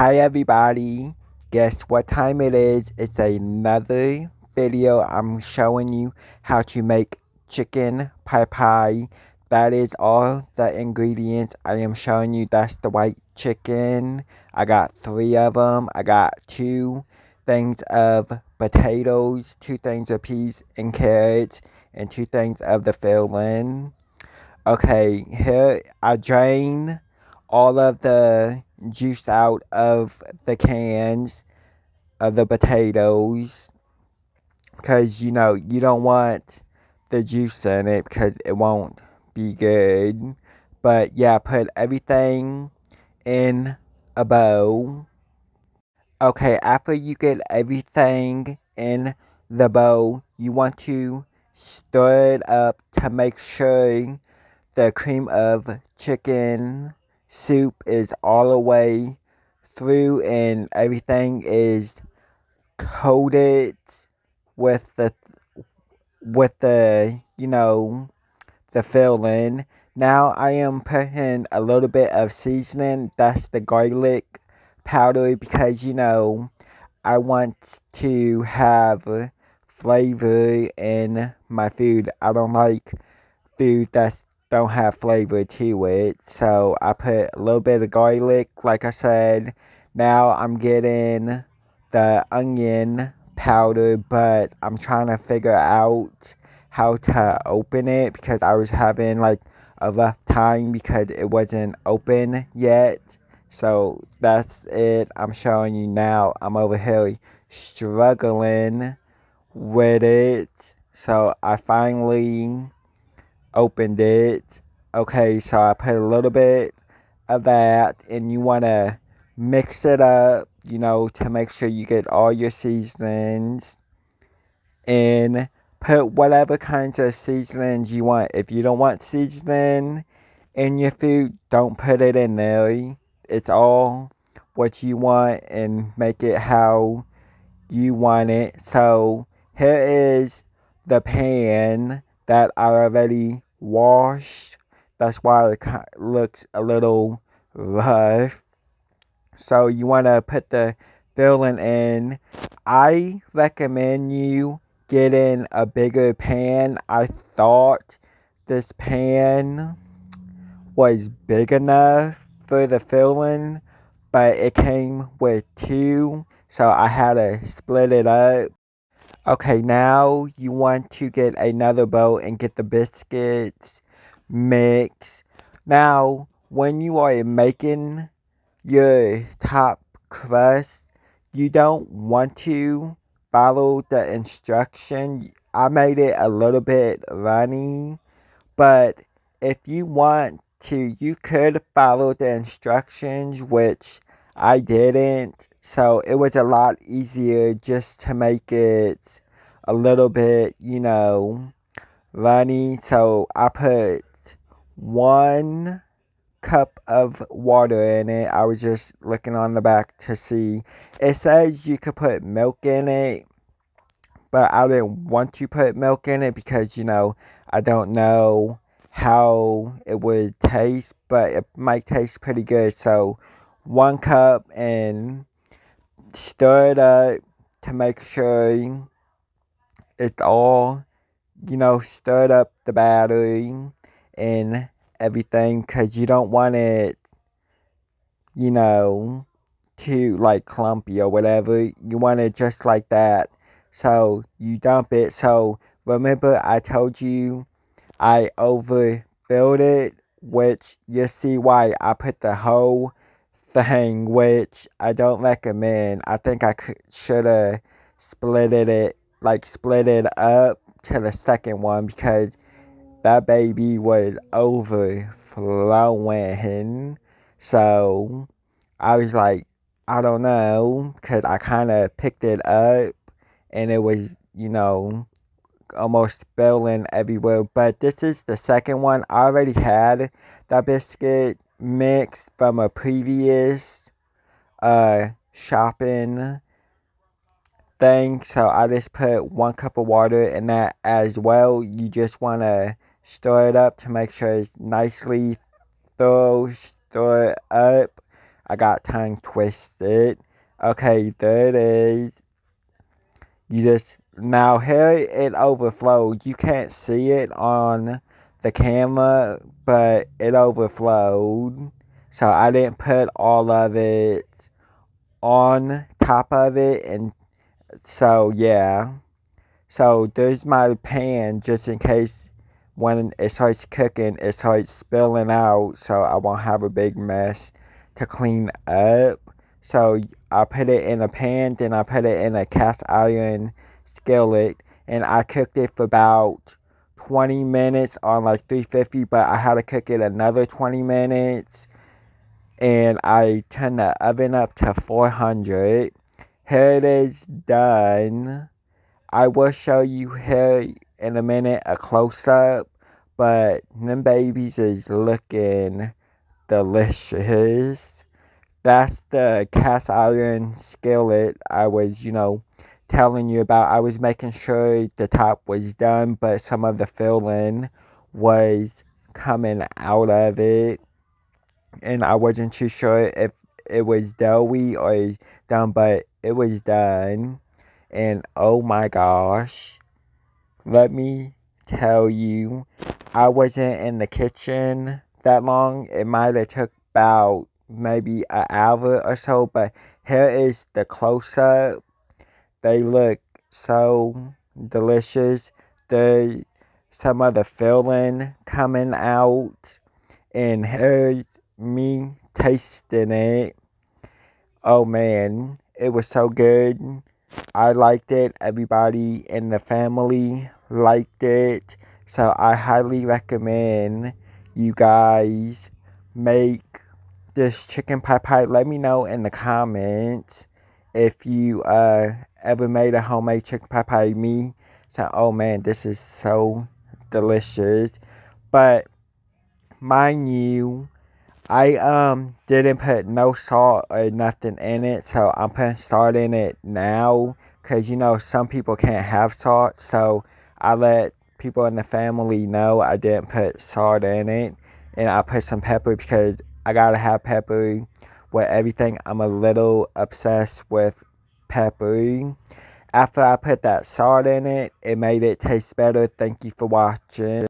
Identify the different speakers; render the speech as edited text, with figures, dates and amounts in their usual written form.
Speaker 1: Hi everybody, guess what time it is? It's another video. I'm showing you how to make chicken pie pie. That is all the ingredients I am showing you. That's the white chicken. I got 3 of them. I got 2 things of potatoes, 2 things of peas and carrots, and 2 things of the filling. Okay, here I drain all of the juice out of the cans of the potatoes because you don't want the juice in it because it won't be good. But yeah, put everything in a bowl. Okay, after you get everything in the bowl, you want to stir it up to make sure the cream of chicken soup is all the way through and everything is coated with the the filling. Now I am putting a little bit of seasoning. That's the garlic powder because I want to have flavor in my food. I don't like food that don't have flavor to it. So I put a little bit of garlic, like I said. Now I'm getting the onion powder, but I'm trying to figure out how to open it because I was having like a rough time because it wasn't open yet. So that's it. I'm showing you now. I'm over here struggling with it. So I finally opened it. Okay, so I put a little bit of that, and you want to mix it up, to make sure you get all your seasonings and put whatever kinds of seasonings you want. If you don't want seasoning in your food, don't put it in there. It's all what you want and make it how you want it. So here is the pan that I already washed. That's why it looks a little rough. So you want to put the filling in. I recommend you getting a bigger pan. I thought this pan was big enough for the filling, but it came with 2, so I had to split it up. Okay, now you want to get another bowl and get the biscuits mix. Now, when you are making your top crust, you don't want to follow the instruction. I made it a little bit runny, but if you want to, you could follow the instructions, which I didn't. So it was a lot easier just to make it a little bit, runny. So I put 1 cup of water in it. I was just looking on the back to see. It says you could put milk in it, but I didn't want to put milk in it because, I don't know how it would taste, but it might taste pretty good. So 1 cup and stir it up to make sure it's all, stirred up the battery and everything because you don't want it, you know, too like clumpy or whatever. You want it just like that. So you dump it. So remember I told you I overfilled it, which you see why I put the whole thing, which I don't recommend. I think I should have split it up to the second one because that baby was overflowing. So I was like, I don't know, because I kind of picked it up and it was, almost spilling everywhere. But this is the second one. I already had that biscuit mix from a previous shopping thing. So I just put 1 cup of water in that as well. You just want to stir it up to make sure it's nicely thorough, stir it up. I got tongue twisted. Okay, there it is. You just, now here it overflowed. You can't see it on the camera, but it overflowed. So I didn't put all of it on top of it, and so yeah. So there's my pan just in case when it starts cooking, it starts spilling out, so I won't have a big mess to clean up. So I put it in a pan, then I put it in a cast iron skillet, and I cooked it for about 20 minutes on like 350, but I had to cook it another 20 minutes, and I turned the oven up to 400. Here it is done. I will show you here in a minute a close-up, but them babies is looking delicious. That's the cast iron skillet I was, telling you about. I was making sure the top was done, but some of the filling was coming out of it, and I wasn't too sure if it was doughy or done, but it was done. And oh my gosh, let me tell you, I wasn't in the kitchen that long. It might have took about maybe an hour or so, but here is the close-up. They look so delicious. There's some of the filling coming out, and here's me tasting it. Oh man, it was so good. I liked it. Everybody in the family liked it. So I highly recommend you guys make this chicken pot pie. Let me know in the comments if you ever made a homemade chicken pot pie. Me, so oh man, this is so delicious. But mind you, I didn't put no salt or nothing in it, so I'm putting salt in it now, cause some people can't have salt, so I let people in the family know I didn't put salt in it, and I put some pepper because I gotta have pepper with everything. I'm a little obsessed with pepper. After I put that salt in it, it made it taste better. Thank you for watching.